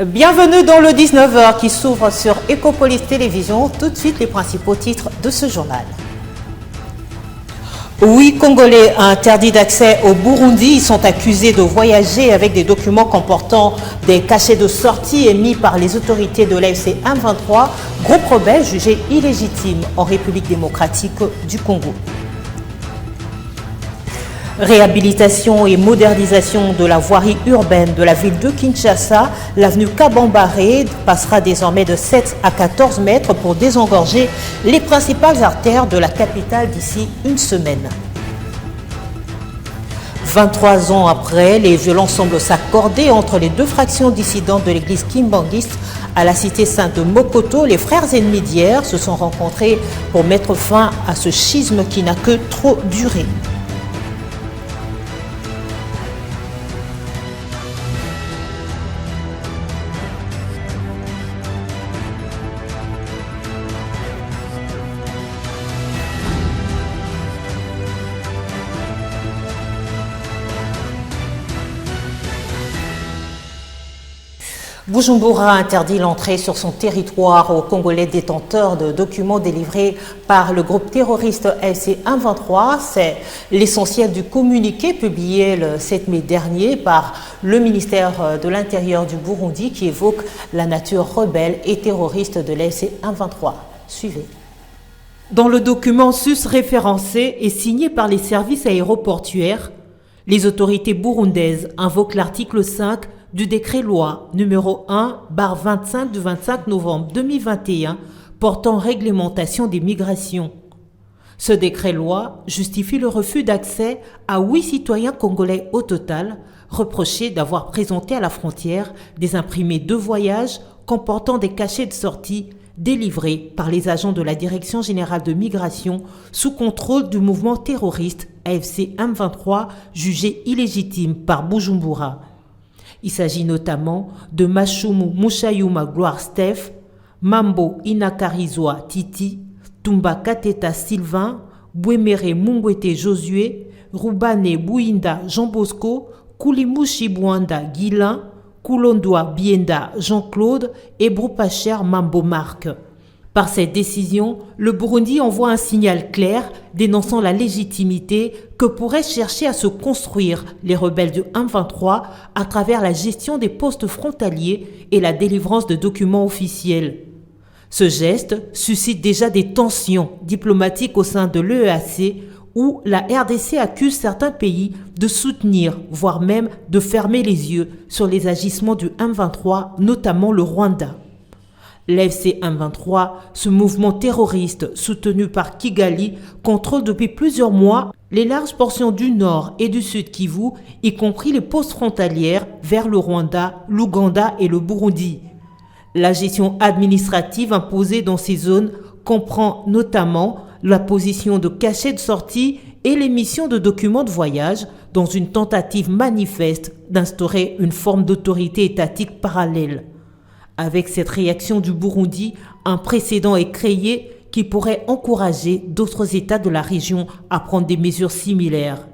Bienvenue dans le 19h qui s'ouvre sur Ecopolis Télévision. Tout de suite, les principaux titres de ce journal. 8 Congolais interdits d'accès au Burundi. Ils sont accusés de voyager avec des documents comportant des cachets de sortie émis par les autorités de l'AFC M23, groupe rebelle jugé illégitime en République démocratique du Congo. Réhabilitation et modernisation de la voirie urbaine de la ville de Kinshasa, l'avenue Kabambaré passera désormais de 7 à 14 mètres pour désengorger les principales artères de la capitale d'ici une semaine. 23 ans après, les violences semblent s'accorder entre les deux fractions dissidentes de l'église kimbanguiste. À la cité sainte de Mokoto, les frères ennemis d'hier se sont rencontrés pour mettre fin à ce schisme qui n'a que trop duré. Bujumbura interdit l'entrée sur son territoire aux Congolais détenteurs de documents délivrés par le groupe terroriste AFC M23. C'est l'essentiel du communiqué publié le 7 mai dernier par le ministère de l'Intérieur du Burundi qui évoque la nature rebelle et terroriste de l'AFC M23. Suivez. Dans le document sus référencé et signé par les services aéroportuaires, les autorités burundaises invoquent l'article 5 du décret-loi numéro 1/25 du 25 novembre 2021 portant réglementation des migrations. Ce décret-loi justifie le refus d'accès à 8 citoyens congolais au total, reprochés d'avoir présenté à la frontière des imprimés de voyage comportant des cachets de sortie délivrés par les agents de la Direction générale de migration sous contrôle du mouvement terroriste AFC M23 jugé illégitime par Bujumbura. Il s'agit notamment de Mashumu Mushayuma Gloire Steph, Mambo Inakarizwa Titi, Tumba Kateta Sylvain, Bouemere Mungwete Josué, Rubane Bouinda Jean Bosco, Koulimushi Bouanda Guilin, Koulondoa Bienda Jean-Claude et Broupacher Mambo Marc. Par cette décision, le Burundi envoie un signal clair dénonçant la légitimité que pourraient chercher à se construire les rebelles du M23 à travers la gestion des postes frontaliers et la délivrance de documents officiels. Ce geste suscite déjà des tensions diplomatiques au sein de l'EEAC où la RDC accuse certains pays de soutenir, voire même de fermer les yeux sur les agissements du M23, notamment le Rwanda. L'AFC M23, ce mouvement terroriste soutenu par Kigali, contrôle depuis plusieurs mois les larges portions du nord et du sud Kivu, y compris les postes frontalières vers le Rwanda, l'Ouganda et le Burundi. La gestion administrative imposée dans ces zones comprend notamment la position de cachets de sortie et l'émission de documents de voyage dans une tentative manifeste d'instaurer une forme d'autorité étatique parallèle. Avec cette réaction du Burundi, un précédent est créé qui pourrait encourager d'autres États de la région à prendre des mesures similaires.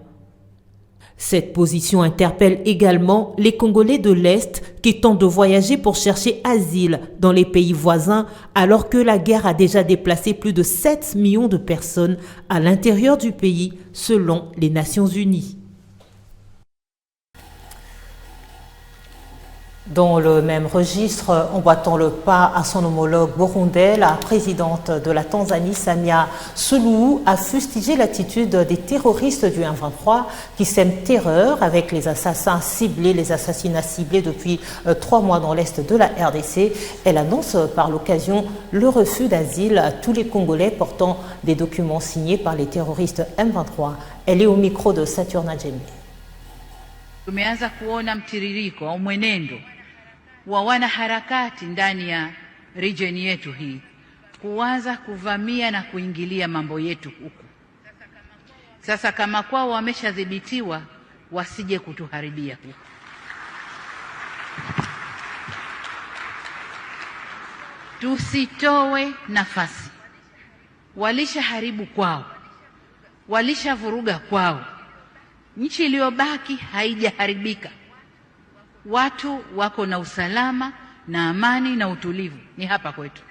Cette position interpelle également les Congolais de l'Est qui tentent de voyager pour chercher asile dans les pays voisins alors que la guerre a déjà déplacé plus de 7 millions de personnes à l'intérieur du pays selon les Nations Unies. Dans le même registre, emboîtant le pas à son homologue burundais, la présidente de la Tanzanie, Samia Suluhu, a fustigé l'attitude des terroristes du M23 qui sèment terreur avec les assassinats ciblés depuis 3 mois dans l'est de la RDC. Elle annonce par l'occasion le refus d'asile à tous les Congolais portant des documents signés par les terroristes M23. Elle est au micro de Saturna Djembe. Tumeanza kuona mtiririko au mwenendo wa wanaharakati ndani ya region yetu hii kuanza kuvamia na kuingilia mambo yetu huku. Sasa kama kwao wameshadhibitiwa wasije kutuharibia huku. Tusitowe nafasi. Walishaharibu kwao. Walishavuruga kwao. Nchi iliyobaki haijaharibika. Watu wako na usalama na amani na utulivu ni hapa kwetu.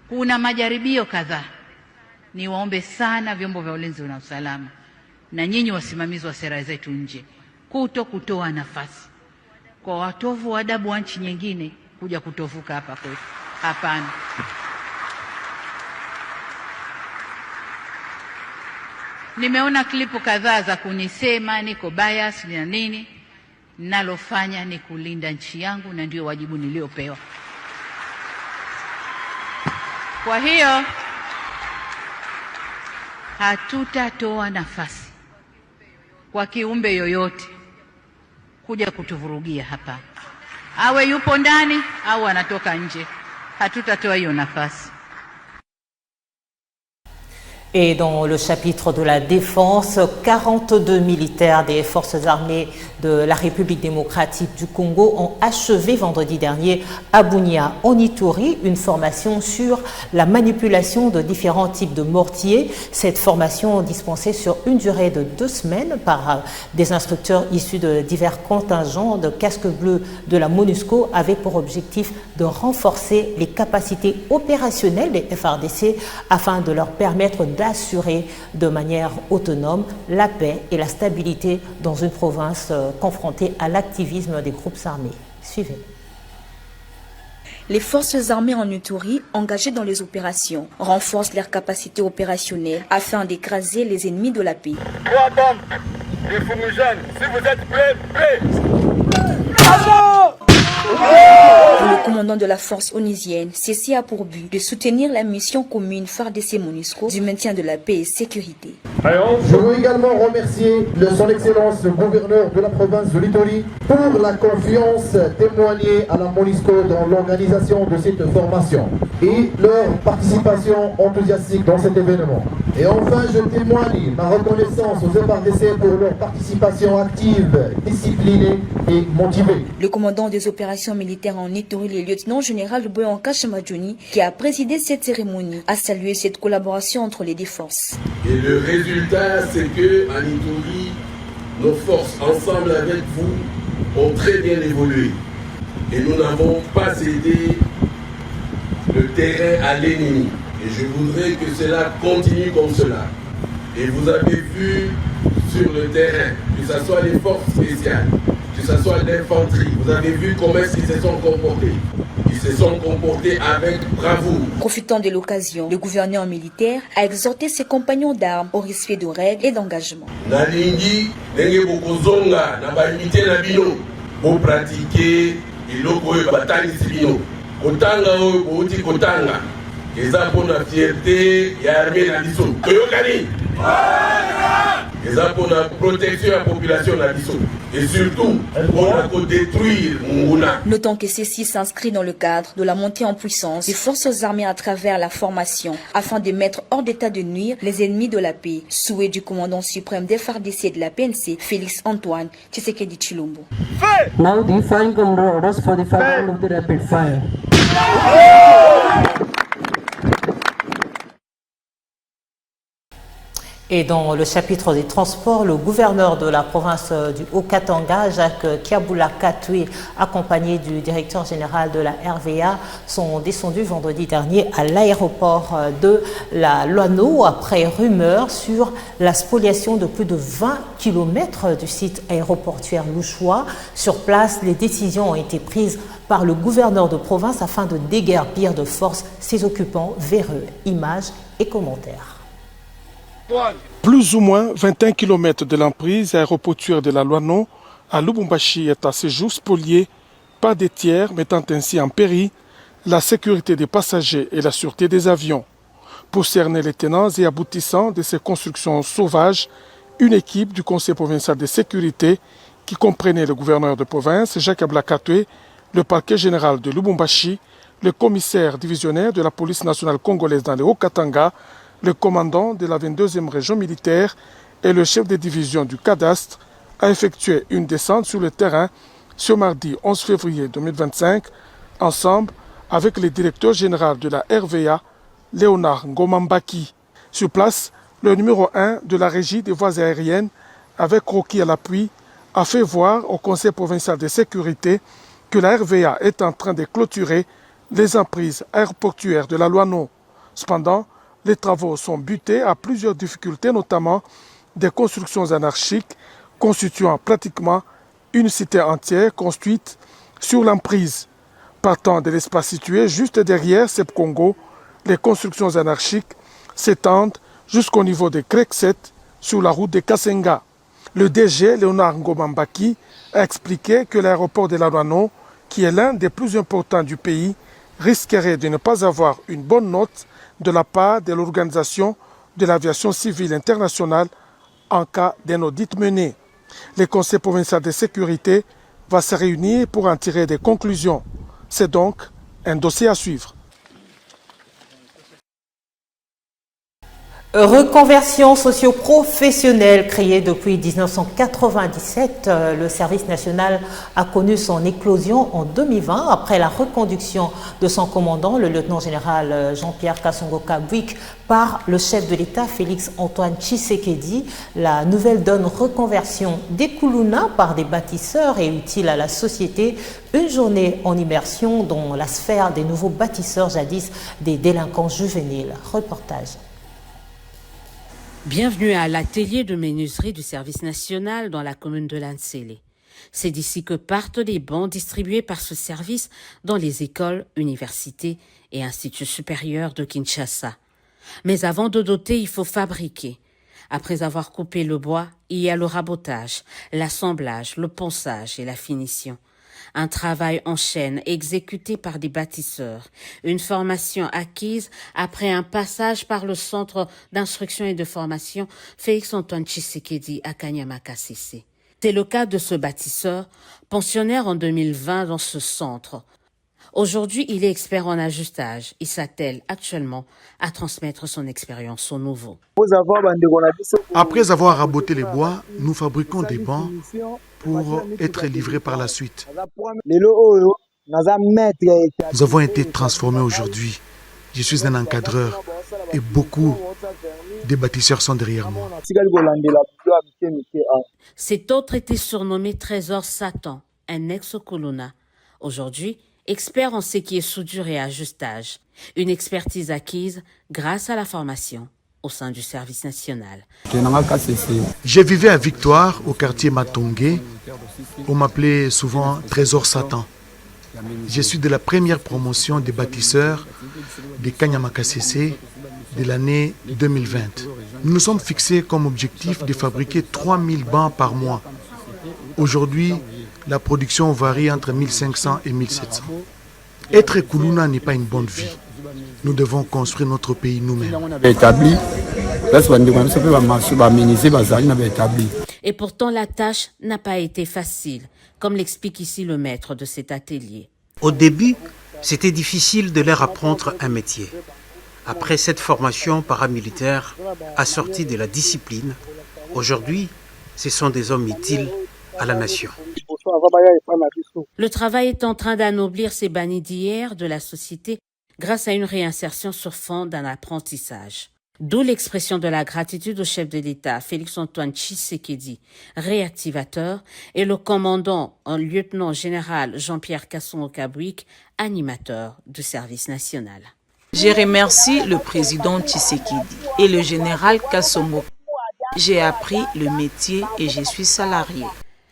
Kuna majaribio kadhaa. Niwaombe sana vyombo vya ulinzi na usalama na nyinyi wasimamizi wa sera zetu nje kutoa nafasi kwa watovu wa adabu wa nchi nyingine kuja kutovuka hapa kwetu. Hapana. Nimeona klipu kadhaa za kunisema niko bias na nini. Nalofanya ni kulinda nchi yangu na ndio wajibu niliopewa. Kwa hiyo hatutatoa nafasi kwa kiumbe yoyote kuja kutuvurugia hapa. Awe yupo ndani au anatoka nje. Hatutatoa hiyo nafasi. Et dans le chapitre de la défense, 42 militaires des forces armées de la République démocratique du Congo ont achevé vendredi dernier à Bunia, en Ituri, une formation sur la manipulation de différents types de mortiers. Cette formation dispensée sur une durée de 2 semaines par des instructeurs issus de divers contingents de casques bleus de la MONUSCO avait pour objectif de renforcer les capacités opérationnelles des FARDC afin de leur permettre d'assurer de manière autonome la paix et la stabilité dans une province confrontée à l'activisme des groupes armés. Suivez. Les forces armées en Ituri, engagées dans les opérations, renforcent leurs capacités opérationnelles afin d'écraser les ennemis de la paix. 3 bombes de fumigène, si vous êtes prêts, Le commandant de la force onusienne, ceci a pour but de soutenir la mission commune FARDC-MONUSCO du maintien de la paix et sécurité. Je veux également remercier son Excellence le gouverneur de la province de l'Ituri pour la confiance témoignée à la MONUSCO dans l'organisation de cette formation et leur participation enthousiastique dans cet événement. Et enfin, je témoigne ma reconnaissance aux FARDC pour leur participation active, disciplinée et motivée. Le commandant des opérations militaires en Ituri, le lieutenant-général Boyanka Chamadjouni, qui a présidé cette cérémonie, a salué cette collaboration entre les deux forces. Et le résultat, c'est que en Ituri, nos forces, ensemble avec vous, ont très bien évolué. Et nous n'avons pas cédé le terrain à l'ennemi. Et je voudrais que cela continue comme cela. Et vous avez vu sur le terrain, que ce soit les forces spéciales, que ce soit l'infanterie, vous avez vu comment ils se sont comportés. Ils se sont comportés avec bravoure. Profitant de l'occasion, le gouverneur militaire a exhorté ses compagnons d'armes au respect de règles et d'engagement. Nalingi, nenge bokozonga, na baimité na bino, pour pratiquer iloko e batani sibino. Kotanga o bouti kotanga. Eza pour la fierté ya armée na biso. Toyokani. Eza pour la protection de la population na biso. Et surtout, on a détruire Munguna. Notons que ceci s'inscrit dans le cadre de la montée en puissance des forces armées à travers la formation, afin de mettre hors d'état de nuire les ennemis de la paix. Souhait du commandant suprême des FARDC de la PNC, Félix Antoine Tshisekedi Tshilombo. Now the flying orders for the fire of the rapid fire. Et dans le chapitre des transports, le gouverneur de la province du Haut-Katanga, Jacques Kiabula Katwe, accompagné du directeur général de la RVA, sont descendus vendredi dernier à l'aéroport de la Loano après rumeurs sur la spoliation de plus de 20 km du site aéroportuaire louchois. Sur place, les décisions ont été prises par le gouverneur de province afin de déguerpir de force ses occupants véreux. Images et commentaires. Plus ou moins 21 km de l'emprise aéroportuaire de la Loano à Lubumbashi est à ce jour spoliée par des tiers, mettant ainsi en péril la sécurité des passagers et la sûreté des avions. Pour cerner les tenants et aboutissants de ces constructions sauvages, une équipe du Conseil provincial de sécurité qui comprenait le gouverneur de province, Jacques Ablakatwe, le parquet général de Lubumbashi, le commissaire divisionnaire de la police nationale congolaise dans le Haut-Katanga, le commandant de la 22e région militaire et le chef de division du cadastre a effectué une descente sur le terrain ce mardi 11 février 2025, ensemble avec le directeur général de la RVA, Léonard Ngomambaki. Sur place, le numéro 1 de la régie des voies aériennes, avec Rocky à l'appui, a fait voir au Conseil provincial de sécurité que la RVA est en train de clôturer les emprises aéroportuaires de la Loano. Cependant, les travaux sont butés à plusieurs difficultés, notamment des constructions anarchiques constituant pratiquement une cité entière construite sur l'emprise. Partant de l'espace situé juste derrière Sep Congo, les constructions anarchiques s'étendent jusqu'au niveau de Krekset sur la route de Kasenga. Le DG, Léonard Ngomambaki, a expliqué que l'aéroport de la Loano, qui est l'un des plus importants du pays, risquerait de ne pas avoir une bonne note de la part de l'Organisation de l'aviation civile internationale en cas d'un audit mené. Le Conseil provincial de sécurité va se réunir pour en tirer des conclusions. C'est donc un dossier à suivre. Reconversion socio-professionnelle créée depuis 1997, le service national a connu son éclosion en 2020 après la reconduction de son commandant, le lieutenant-général Jean-Pierre Kasongo-Kabwik, par le chef de l'État Félix-Antoine Tshisekedi. La nouvelle donne reconversion des Kuluna par des bâtisseurs et utile à la société. Une journée en immersion dans la sphère des nouveaux bâtisseurs, jadis des délinquants juvéniles. Reportage. Bienvenue à l'atelier de menuiserie du service national dans la commune de Lansele. C'est d'ici que partent les bancs distribués par ce service dans les écoles, universités et instituts supérieurs de Kinshasa. Mais avant de doter, il faut fabriquer. Après avoir coupé le bois, il y a le rabotage, l'assemblage, le ponçage et la finition. Un travail en chaîne exécuté par des bâtisseurs, une formation acquise après un passage par le centre d'instruction et de formation Félix-Antoine Tshisekedi à Kanyama-Kasese. C'est le cas de ce bâtisseur, pensionnaire en 2020 dans ce centre. Aujourd'hui, il est expert en ajustage. Il s'attelle actuellement à transmettre son expérience aux nouveaux. Après avoir raboté les bois, nous fabriquons des bancs pour être livrés par la suite. Nous avons été transformés aujourd'hui. Je suis un encadreur et beaucoup de bâtisseurs sont derrière moi. Cet autre était surnommé Trésor Satan, un ex-Kuluna. Aujourd'hui, expert en ce qui est soudure et ajustage. Une expertise acquise grâce à la formation au sein du service national. Je vivais à Victoire, au quartier Matongé. On m'appelait souvent Trésor Satan. Je suis de la première promotion des bâtisseurs de Kanyama-Kasese de l'année 2020. Nous nous sommes fixés comme objectif de fabriquer 3000 bancs par mois. Aujourd'hui, la production varie entre 1500 et 1700. Être Kuluna n'est pas une bonne vie. Nous devons construire notre pays nous-mêmes. Et pourtant, la tâche n'a pas été facile, comme l'explique ici le maître de cet atelier. Au début, c'était difficile de leur apprendre un métier. Après cette formation paramilitaire assortie de la discipline, aujourd'hui, ce sont des hommes utiles à la nation. Le travail est en train d'anoblir ces bannis d'hier de la société grâce à une réinsertion sur fond d'un apprentissage. D'où l'expression de la gratitude au chef de l'État, Félix-Antoine Tshisekedi, réactivateur, et le commandant, un lieutenant-général Jean-Pierre Kasongo-Kabwik, animateur du service national. Je remercie le président Tshisekedi et le général Kasongo. J'ai appris le métier et je suis salarié.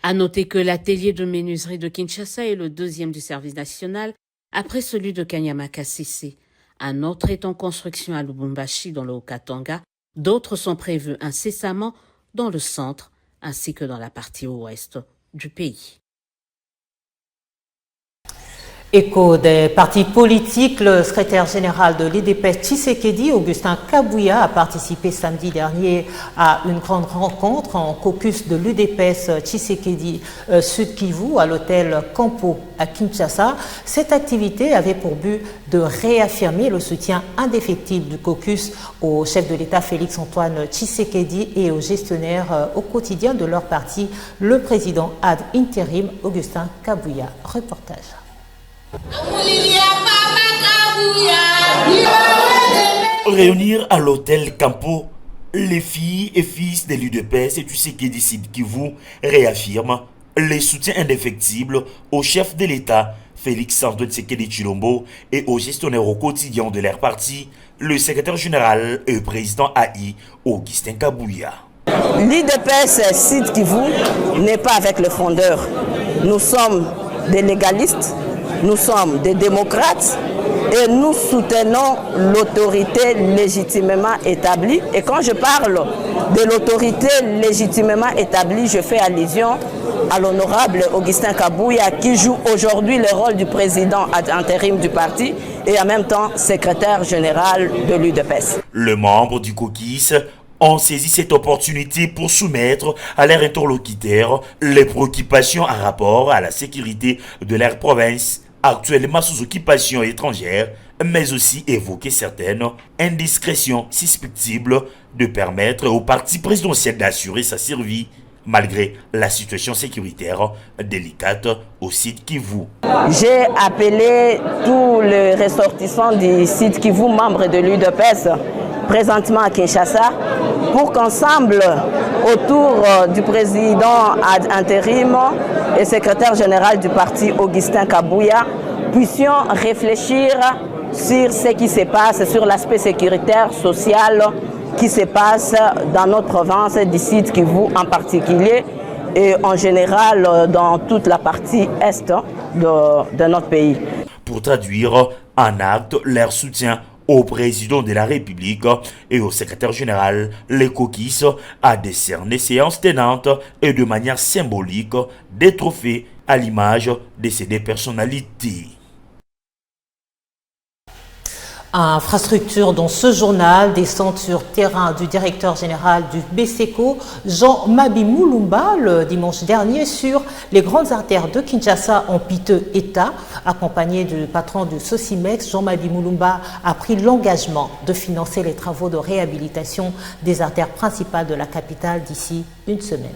À noter que l'atelier de menuiserie de Kinshasa est le deuxième du service national, après celui de Kanyama-Kasese. Un autre est en construction à Lubumbashi dans le Haut-Katanga. D'autres sont prévus incessamment dans le centre ainsi que dans la partie ouest du pays. Écho des partis politiques, le secrétaire général de l'UDPS Tshisekedi, Augustin Kabouya, a participé samedi dernier à une grande rencontre en caucus de l'UDPS Tshisekedi Sud Kivu à l'hôtel Campo à Kinshasa. Cette activité avait pour but de réaffirmer le soutien indéfectible du caucus au chef de l'État Félix-Antoine Tshisekedi et aux gestionnaires au quotidien de leur parti, le président ad intérim Augustin Kabouya. Reportage. Réunir à l'hôtel Campo, les filles et fils de l'UDPS et du Tshisekedi Sud Kivu réaffirment les soutiens indéfectibles au chef de l'État, Félix Antoine Tshisekedi Tshilombo, et au gestionnaire au quotidien de leur parti, le secrétaire général et président AI, Augustin Kabouya. L'UDPS Sud Kivu n'est pas avec le fondeur. Nous sommes des légalistes, nous sommes des démocrates et nous soutenons l'autorité légitimement établie. Et quand je parle de l'autorité légitimement établie, je fais allusion à l'honorable Augustin Kabouya qui joue aujourd'hui le rôle du président intérim du parti et en même temps secrétaire général de l'UDPS. Le membre du caucus ont saisi cette opportunité pour soumettre à leurs interlocuteurs les préoccupations en rapport à la sécurité de leur province, actuellement sous occupation étrangère, mais aussi évoquer certaines indiscrétions susceptibles de permettre au parti présidentiel d'assurer sa survie malgré la situation sécuritaire délicate au site Kivu. J'ai appelé tous les ressortissants du site Kivu, membres de l'UDPS, présentement à Kinshasa, pour qu'ensemble, autour du président intérim et secrétaire général du parti Augustin Kabouya, puissions réfléchir sur ce qui se passe, sur l'aspect sécuritaire, social qui se passe dans notre province, du site Kivu en particulier, et en général dans toute la partie est de notre pays. Pour traduire en acte leur soutien au président de la République et au secrétaire général, le caucus a décerné séance tenante et de manière symbolique des trophées à l'image de ces deux personnalités. Infrastructure dans ce journal, descente sur terrain du directeur général du BCECO, Jean-Mabi Mulumba, le dimanche dernier sur les grandes artères de Kinshasa en piteux état. Accompagné du patron du Sosimex, Jean-Mabi Mulumba a pris l'engagement de financer les travaux de réhabilitation des artères principales de la capitale d'ici une semaine.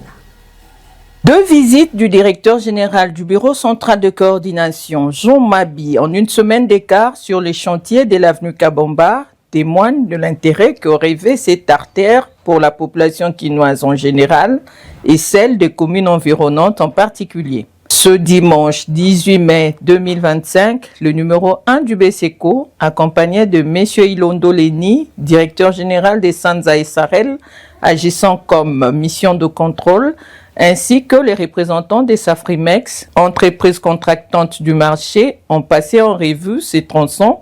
2 visites du directeur général du Bureau central de coordination, Jean Mabi, en une semaine d'écart sur les chantiers de l'avenue Kabomba, témoignent de l'intérêt que revêt cette artère pour la population quinoise en général et celle des communes environnantes en particulier. Ce dimanche 18 mai 2025, le numéro 1 du BCECO, accompagné de M. Ilondo Leni, directeur général des Sanza et Sarel, agissant comme mission de contrôle, ainsi que les représentants des Safrimex, entreprises contractantes du marché, ont passé en revue ces tronçons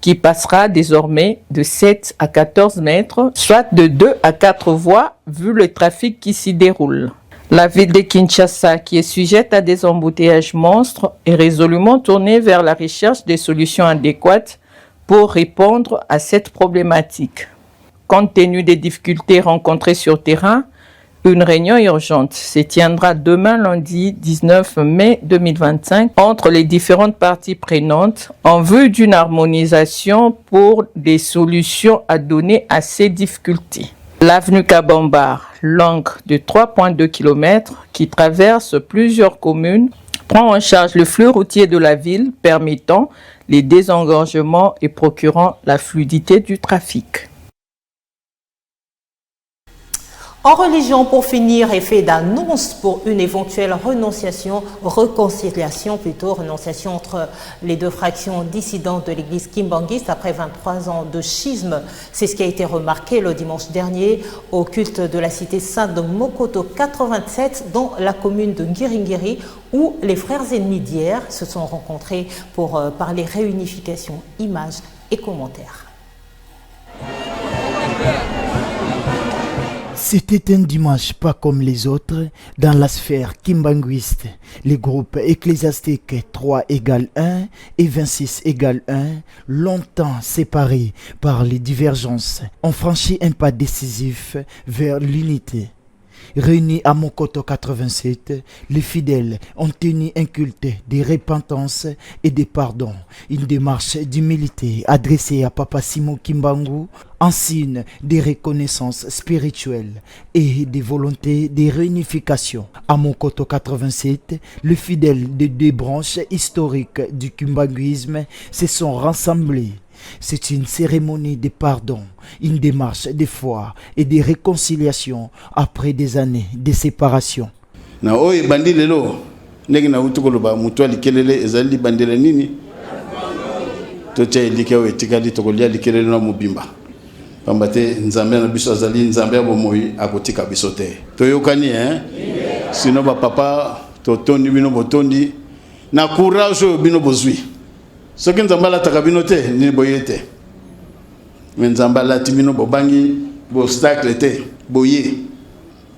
qui passera désormais de 7 à 14 mètres, soit de 2 à 4 voies, vu le trafic qui s'y déroule. La ville de Kinshasa, qui est sujette à des embouteillages monstres, est résolument tournée vers la recherche des solutions adéquates pour répondre à cette problématique. Compte tenu des difficultés rencontrées sur terrain, une réunion urgente se tiendra demain lundi 19 mai 2025 entre les différentes parties prenantes en vue d'une harmonisation pour des solutions à donner à ces difficultés. L'avenue Kabomba, longue de 3,2 km, qui traverse plusieurs communes, prend en charge le flux routier de la ville, permettant les désengorgements et procurant la fluidité du trafic. En religion, pour finir, effet d'annonce pour une éventuelle renonciation entre les deux fractions dissidentes de l'église kimbanguiste après 23 ans de schisme. C'est ce qui a été remarqué le dimanche dernier au culte de la cité sainte de Mokoto 87 dans la commune de Ngiringiri où les frères ennemis d'hier se sont rencontrés pour parler réunification, images et commentaires. C'était un dimanche pas comme les autres dans la sphère kimbanguiste. Les groupes ecclésiastiques 3 égale 1 et 26 égale 1, longtemps séparés par les divergences, ont franchi un pas décisif vers l'unité. Réunis à Mokoto 87, les fidèles ont tenu un culte de repentance et de pardon, une démarche d'humilité adressée à Papa Simon Kimbangu en signe de reconnaissance spirituelle et de volonté de réunification. À Mokoto 87, les fidèles des deux branches historiques du kimbanguisme se sont rassemblés. C'est une cérémonie de pardon, une démarche de foi et de réconciliation après des années de séparation. na oyo bandi lelo ndenge na utukoloba mutu alikelele ezali bandela nini tocha elike oyo etikali tokolia likelele na mobimba pamba te nzambe na biso azali nzambe ya bomoi akotika biso te toyokani sino bapapa totondi bino botondi na courage oyo bino bozwi soki nzambe alataka bino te nini boye te me nzambe alati bino bobangi boobstacle te boye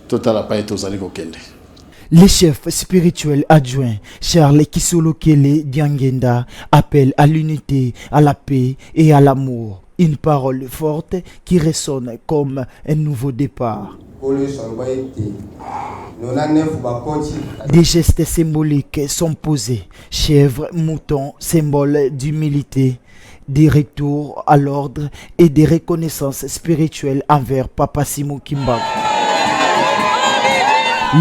totala pa etozali kokende. Le chef spirituel adjoint Charles Kisolokele Diangenda appelle à l'unité, à la paix et à l'amour. Une parole forte qui résonne comme un nouveau départ. Des gestes symboliques sont posés. Chèvre, mouton, symbole d'humilité, des retours à l'ordre et des reconnaissances spirituelles envers Papa Simon Kimbangu.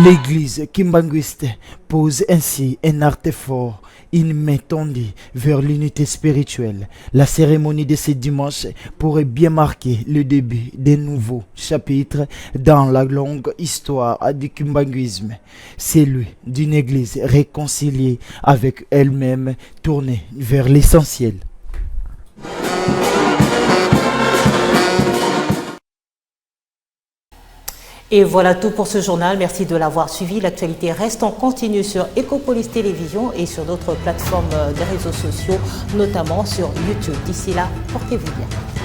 L'église kimbanguiste pose ainsi un acte fort, une main tendue vers l'unité spirituelle. La cérémonie de ce dimanche pourrait bien marquer le début d'un nouveau chapitre dans la longue histoire du kimbanguisme. Celui d'une église réconciliée avec elle-même, tournée vers l'essentiel. Et voilà tout pour ce journal. Merci de l'avoir suivi. L'actualité reste en continu sur Ecopolis Télévision et sur d'autres plateformes des réseaux sociaux, notamment sur YouTube. D'ici là, portez-vous bien.